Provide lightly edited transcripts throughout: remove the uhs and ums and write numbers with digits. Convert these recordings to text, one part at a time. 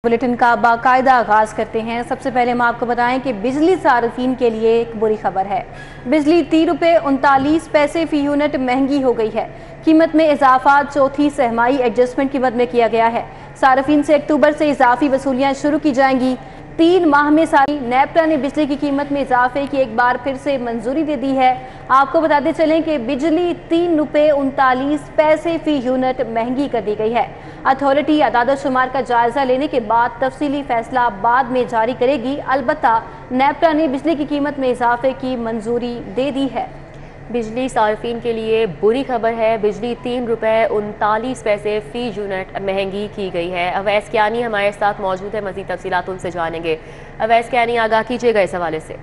Bulletin का बाकायदा आगाज करते हैं। सबसे पहले हम आपको बताएं कि बिजली सार्फिन के लिए एक बुरी खबर है। बिजली 3.39 फी यूनिट महंगी हो गई है। कीमत में इजाफा चौथी सहमाई एडजस्टमेंट की मद में किया गया है। सार्फिन से अक्टूबर से इजाफी वसूलियां शुरू की जाएंगी। 3 माह में सारी नेपरा ने बिजली की कीमत में इजाफे की एक बार फिर से मंजूरी दे दी है। आपको बताते चलें कि बिजली 3.39 फी यूनिट महंगी कर दी गई है। अथॉरिटी आदाद-ओ-शुमार का जायजा लेने के बाद तफसीली फैसला बाद में जारी करेगी। अलबत्ता नेपरा ने बिजली की कीमत में इजाफे की मंजूरी दे दी है। बिजली सार्फिन के लिए बुरी खबर है। बिजली 3.39 फी यूनिट महंगी की गई है। अवैस कियानी हमारे साथ मौजूद है, मजीद तफसीलात उनसे जानेंगे। अवैस कियानी, आगाह कीजिएगा इस हवाले से।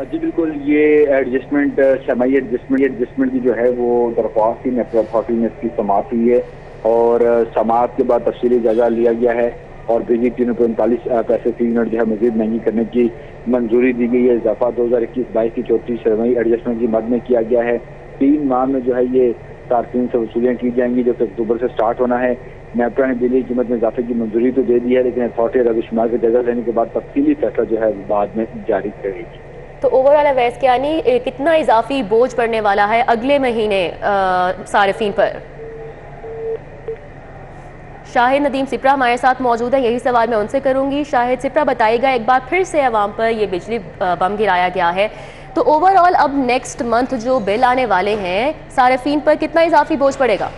जी बिल्कुल, ये एडजस्टमेंट शमाई एडजस्टमेंट की जो है वो दरख्वास्त थी नेपरा अथॉरिटी में इसकी समाअत हुई है और समाअत के बाद तफसीली जायजा लिया गया है और बिजली 3.39 फी यूनिट जो है मजीद महंगी करने की मंजूरी दी गई है। इजाफा 2021-22 की चौथी शमाई एडजस्टमेंट की मद में किया गया है। 3 माह में जो है ये सार्फिन से वसूलियाँ की जाएंगी जो कि अक्टूबर से स्टार्ट होना है। नेपरा ने बिजली की कीमत में इजाफे की मंजूरी तो दे दी है, लेकिन अथॉरिटी आदाद-ओ-शुमार का जायजा लेने के बाद तफसीली फैसला जो है बाद में जारी करेगी। तो ओवरऑल अवैस कियानी, कितना इजाफी बोझ पड़ने वाला है अगले महीने सार्फिन पर? शाहिद नदीम सिप्रा हमारे साथ मौजूद है, यही सवाल मैं उनसे करूंगी। शाहिद सिप्रा, बताइएगा, एक बार फिर से अवाम पर ये बिजली बम गिराया गया है, तो ओवरऑल अब नेक्स्ट मंथ जो बिल आने वाले हैं सार्फिन पर कितना इजाफी बोझ पड़ेगा?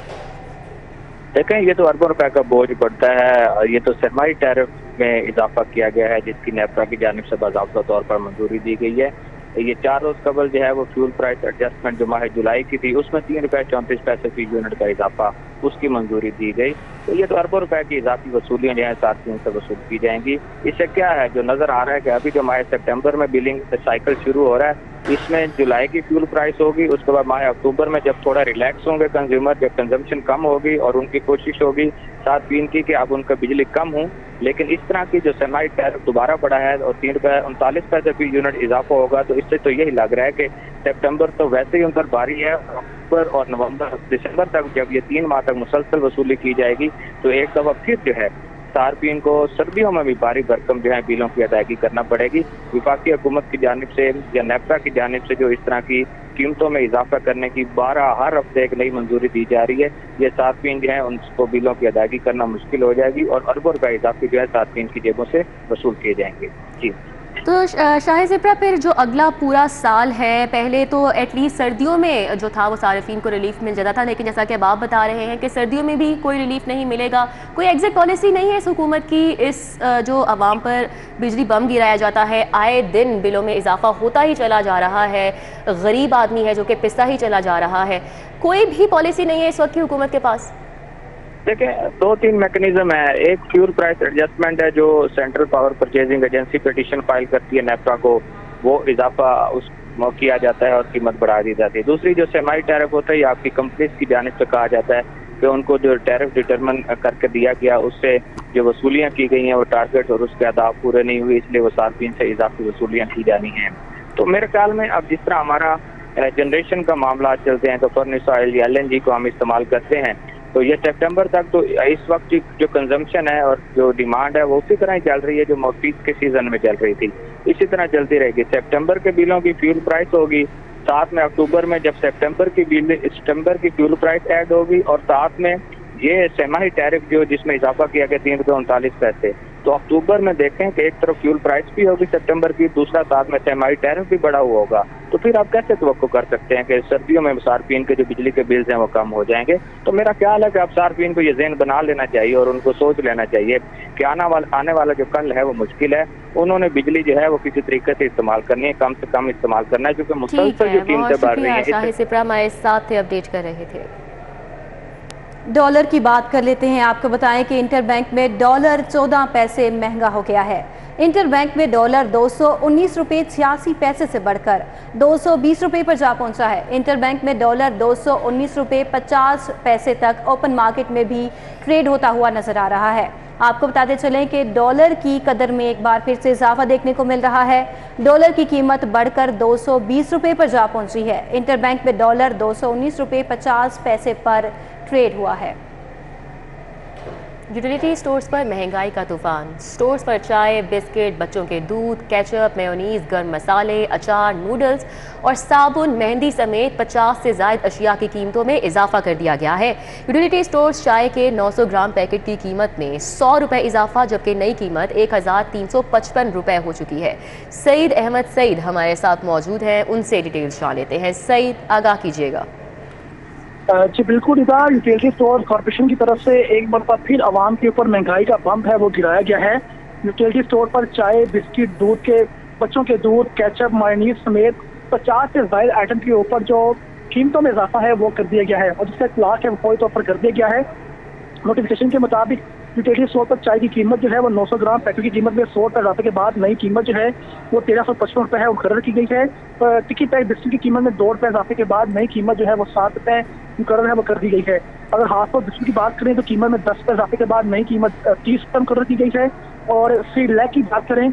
देखें, ये तो अरबों रुपए का बोझ पड़ता है। ये तो सरमाई टैरिफ में इजाफा किया गया है जिसकी नेपरा की जानिब से बाज़ाब्ता तौर पर मंजूरी दी गई है। ये 4 रोज कबल जो है वो फ्यूल प्राइस एडजस्टमेंट जो माह जुलाई की थी उसमें 3.34 फी यूनिट का इजाफा उसकी मंजूरी दी गई। तो ये तो अरबों रुपए की इजाफी वसूलियाँ जो है सार्फिन से वसूल की जाएंगी। इससे क्या है, जो नजर आ रहा है कि अभी जो माह सितंबर में बिलिंग साइकिल शुरू हो रहा है, इसमें जुलाई की फ्यूल प्राइस होगी, उसके बाद माह अक्टूबर में जब थोड़ा रिलैक्स होंगे कंज्यूमर, जब कंजम्पशन कम होगी और उनकी कोशिश होगी सार्फिन की कि अब उनका बिजली कम हो, लेकिन इस तरह की जो सेमाई टैरिफ दोबारा बढ़ा है और 3.39 फी यूनिट इजाफा होगा, तो इससे तो यही लग रहा है कि सितंबर तो वैसे ही उन पर भारी है। अक्टूबर और नवंबर दिसंबर तक जब ये 3 माह तक मुसलसल वसूली की जाएगी तो एक दफा फिर जो है सार्फिन को सर्दियों में भी भारी भरकम जो है बिलों की अदायगी करना पड़ेगी। विफाकी हुकूमत की जानिब से या नेपरा की जानिब से जो इस तरह की कीमतों में इजाफा करने की हर हफ्ते एक नई मंजूरी दी जा रही है, ये सार्फिन जो है उनको बिलों की अदायगी करना मुश्किल हो जाएगी और अरबों रुपए इजाफे जो है सार्फिन की जेबों से वसूल किए जाएंगे। जी तो शाहिद सिप्रा, फिर जो अगला पूरा साल है, पहले तो एटलीस्ट सर्दियों में जो था वो सार्फिन को रिलीफ मिल जाता था, लेकिन जैसा कि अब आप बता रहे हैं कि सर्दियों में भी कोई रिलीफ नहीं मिलेगा। कोई एग्जिट पॉलिसी नहीं है इस हुकूमत की? इस जो आवाम पर बिजली बम गिराया जाता है, आए दिन बिलों में इजाफा होता ही चला जा रहा है, गरीब आदमी है जो कि पिसता ही चला जा रहा है, कोई भी पॉलिसी नहीं है इस वक्त की हुकूमत के पास? देखिए, 2-3 मैकेनिज्म है। एक फ्यूल प्राइस एडजस्टमेंट है जो central power purchasing agency petition file करती है नेपरा को, वो इजाफा उस किया जाता है और कीमत बढ़ा दी जाती है। दूसरी जो सेमाई टैरिफ होता है, आपकी कंपनीज की जानिब से कहा जाता है कि उनको जो टैरिफ डिटरमिन करके दिया गया उससे जो वसूलियाँ की गई हैं वो टारगेट और उसके अहदाफ पूरे नहीं हुए, इसलिए वो सार्फिन से इजाफी वसूलियाँ की जानी हैं। तो मेरे ख्याल में अब जिस तरह हमारा जनरेशन का मामला चलते हैं तो फर्नेस ऑयल या LNG को हम इस्तेमाल करते हैं, तो ये सितंबर तक तो इस वक्त जो कंजम्पशन है और जो डिमांड है वो उसी तरह ही चल रही है जो मौसम के सीजन में चल रही थी, इसी तरह चलती रहेगी। सितंबर के बिलों की फ्यूल प्राइस होगी, साथ में अक्टूबर में जब सितंबर की फ्यूल प्राइस ऐड होगी और साथ में ये सेमाई टैरिफ जो जिसमें इजाफा किया गया 3.39, तो अक्टूबर में देखें कि एक तरफ फ्यूल प्राइस भी होगी सितंबर की, दूसरा साथ में सेमाई टैरिफ भी बढ़ा हुआ होगा, तो फिर आप कैसे तवक्को कर सकते हैं कि सर्दियों में सार्फिन के जो बिजली के बिल्स हैं वो कम हो जाएंगे? तो मेरा ख्याल है कि आप सार्फिन को ये ज़हन बना लेना चाहिए और उनको सोच लेना चाहिए कि आने वाला जो कल है वो मुश्किल है। उन्होंने बिजली जो है वो किसी तरीके से इस्तेमाल करनी है, कम से कम इस्तेमाल करना है, क्योंकि मुसलसल जो कीमतें बढ़ रही हैं। शाहिद सिप्रा हमारे साथ अपडेट कर रहे थे। डॉलर की बात कर लेते हैं। आपको बताएं कि इंटरबैंक में डॉलर 14 पैसे महंगा हो गया है। इंटरबैंक में डॉलर 219 रुपये 86 पैसे से बढ़कर 220 रुपये पर जा पहुंचा है। इंटरबैंक में डॉलर 219 रुपये 50 पैसे तक ओपन मार्केट में भी ट्रेड होता हुआ नजर आ रहा है। आपको बताते चलें कि डॉलर की कदर में एक बार फिर से इजाफा देखने को मिल रहा है। डॉलर की कीमत बढ़कर 220 रुपये पर जा पहुंची है। इंटरबैंक में डॉलर 219 रुपये 50 पैसे पर ट्रेड हुआ है। यूटिलिटी स्टोर्स पर महंगाई का तूफान। स्टोर्स पर चाय, बिस्किट, बच्चों के दूध, केचप, मेयोनीज, गर्म मसाले, अचार, नूडल्स और साबुन, मेहंदी समेत 50 से ज़ायद अशिया की कीमतों में इजाफा कर दिया गया है। यूटिलिटी स्टोर्स चाय के 900 ग्राम पैकेट की कीमत में 100 रुपये इजाफा, जबकि नई कीमत 1355 रुपये हो चुकी है। सईद अहमद सईद हमारे साथ मौजूद हैं, उनसे डिटेल्स जान लेते हैं। सईद, आगाह कीजिएगा। जी बिल्कुल इधर यूटिलिटी स्टोर कॉर्पोरेशन की तरफ से एक बार फिर आवाम के ऊपर महंगाई का बम है वो गिराया गया है। यूटिलिटी स्टोर पर चाय, बिस्किट, दूध के बच्चों के दूध, केचप, मायोनीज समेत 50 से ज्यादा आइटम के ऊपर जो कीमतों में इजाफा है वो कर दिया गया है और जिसका इतलाक है वो फौरी तौर पर कर दिया गया है। नोटिफिकेशन के मुताबिक यूटिलिटी स्टोर पर चाय की कीमत जो है वो 900 ग्राम पैकेट की कीमत में 100 रुपये इजाफे के बाद नई कीमत जो है वो 1355 रुपये है वो मुकर्रर की गई है। टिक्की पैक बिस्किट की कीमत में 2 रुपये इजाफे के बाद नई कीमत जो है वो 7 रुपये मुकर्रर है वो कर दी गई है। अगर हाफ और बिस्किट की बात करें तो कीमत में 10 रुपये इजाफे के बाद नई कीमत 30 रुपये मुकर्रर की गई है। और सीलैक की बात करें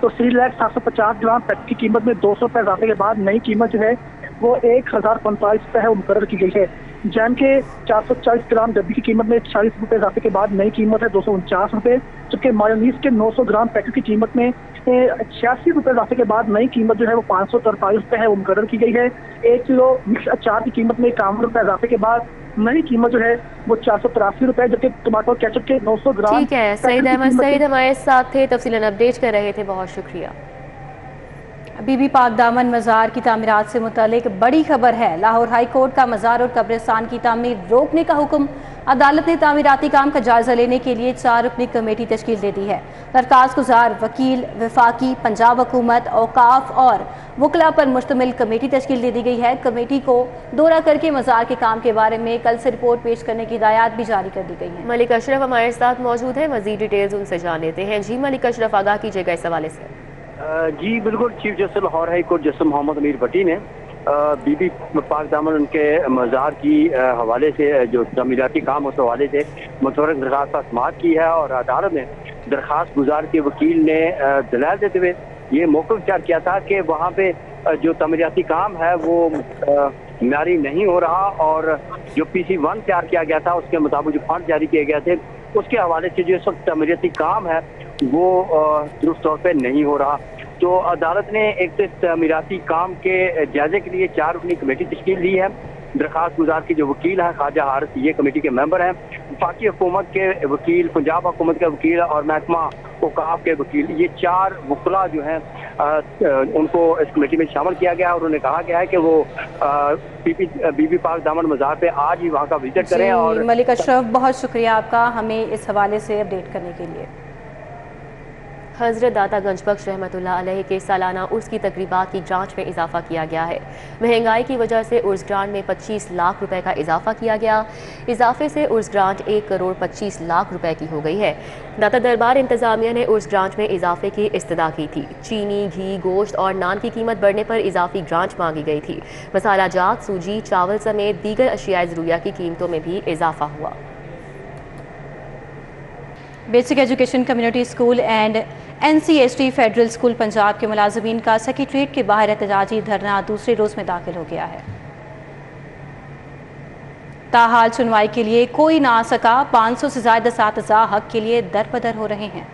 तो सीलैक 750 ग्राम पैकेट की कीमत में 200 रुपये इजाफे के बाद नई कीमत जो है वो 1045 रुपये है वो मुकर्रर की गई है। जैम के 440 ग्राम डब्बी की कीमत में 40 रुपये इजाफे के बाद नई कीमत है 249 रुपये, जबकि मायोनीज के 900 ग्राम पैकेट की कीमत में 86 रुपये इजाफे के बाद नई कीमत जो है वो 543 रुपये है वो मुकर्रर की गई है। 1 किलो मिक्स अचार की कीमत में 51 रुपये इजाफे के बाद नई कीमत जो है वो 483 रुपये, जबकि टमाटो केचप के 900 ग्राम। ठीक है, सईद अहमद सईद हमारे साथ थे, तफसीलन अपडेट कर रहे थे, बहुत शुक्रिया। बीबी पाक दामन मज़ार की तामीरात से मुतालिक बड़ी खबर है। लाहौर हाई कोर्ट का मज़ार और कब्रिस्तान की तामीर रोकने का हुक्म। अदालत ने तामीराती काम का जायजा लेने के लिए 4 रुकनी कमेटी तश्कील दे दी है। दरखास्त गुजार वकील, वफाकी, पंजाब हुकूमत, औकाफ और वकला पर मुश्तमिल कमेटी तश्कील दे दी गई है। कमेटी को दौरा करके मज़ार के काम के बारे में कल से रिपोर्ट पेश करने की हिदायत भी जारी कर दी गई है। मलिक अशरफ हमारे साथ मौजूद है, मजीद डिटेल्स उनसे जान लेते हैं। जी मलिक अशरफ, आगाह कीजिएगा इस हवाले से। जी बिल्कुल, chief justice Lahore high court justice Mohammad Amir Bhatti ने बीबी पाक दामन उनके मज़ार की हवाले से जो तमीराती काम उस हवाले से मुतवरक दरखास्त पर समाअत की है और अदालत ने दरखास्त गुजार के वकील ने दलाल देते हुए ये मौक़िफ़ इख्तियार किया था कि वहाँ पे जो तमीराती काम है वो म्यारी नहीं हो रहा और जो PC1 तैयार किया गया था उसके मुताबिक जो फंड जारी किए गए थे उसके हवाले से जो इस वक्त तमीराती काम है वो दुरुस्त तौर पर नहीं हो रहा। तो अदालत ने एक तमीराती काम के जायजे के लिए 4 रुकनी कमेटी तश्कील दी है। दरखास्त गुजार की जो वकील है ख्वाजा हारिस, ये कमेटी के मेंबर हैं। वफाकी हुकूमत के वकील, पंजाब हुकूमत के वकील और महकमा औकाफ के वकील, ये 4 वकला जो हैं उनको इस कमेटी में शामिल किया गया और उन्होंने कहा गया है कि वो बीबी पाक दामन मज़ार पे आज ही वहाँ का विजिट करें। और मलिक अशरफ, बहुत शुक्रिया आपका हमें इस हवाले से अपडेट करने के लिए। हज़रत दाता गंजबख्श रहमतुल्लाह अलैह के सालाना उर्स की तकरीबात की जांच में इजाफा किया गया है। महंगाई की वजह से उर्स ग्रांट में 25 लाख रुपए का इजाफा किया गया। इजाफे से उर्स ग्रांट 1 करोड़ 25 लाख रुपए की हो गई है। दाता दरबार इंतजामिया ने उर्स ग्रांट में इजाफे की इस्तदा की थी। चीनी, घी, गोश्त और नान की कीमत बढ़ने पर इजाफी ग्रांट मांगी गई थी। मसाला जात, सूजी, चावल समेत दीगर अशियाए ज़रूरिया की कीमतों में भी इजाफा हुआ। Basic education community school and NCST federal school Punjab के मुलाजमीन का सेक्रेटरीट के बाहर एहतजाजी धरना दूसरे रोज़ में दाखिल हो गया है। ताहाल सुनवाई के लिए कोई ना आ सका। 500 से ज़्यादा असातिज़ा हक के लिए दर बदर हो रहे हैं।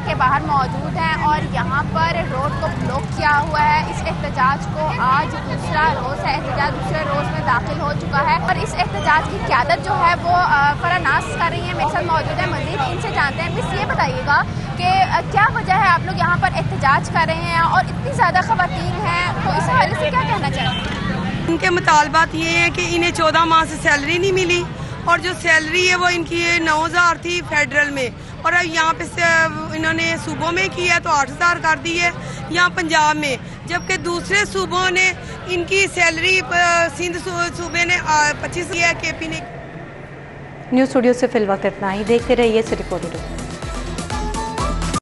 के बाहर मौजूद हैं और यहाँ पर रोड को ब्लॉक किया हुआ है। इस एहतजाज को आज दूसरा रोज़ है, एहतजाज दूसरे रोज़ में दाखिल हो चुका है और इस एहतजाज की क़यादत जो है वो फरानास कर रही है। मेरे साथ मौजूद है, मज़ीद इनसे जानते हैं। मिस, ये बताइएगा कि क्या वजह है आप लोग यहाँ पर एहतजाज कर रहे हैं और इतनी ज़्यादा ख़वातीन हैं, तो इस हवाले से क्या कहना चाहते हैं? इनके मुतालबात ये हैं कि इन्हें 14 माह से सैलरी नहीं मिली और जो सैलरी है वो इनकी 9,000 थी फेडरल में और अब यहाँ पे इन्होंने सूबों में की है तो 8,000 कर दी है यहाँ पंजाब में, जबकि दूसरे सूबों ने इनकी सैलरी सिंध सूबे ने 25 की है, KP ने। न्यूज़ स्टूडियो से फिल वक्त इतना ही। देखते रहिए सिटी रिपोर्ट।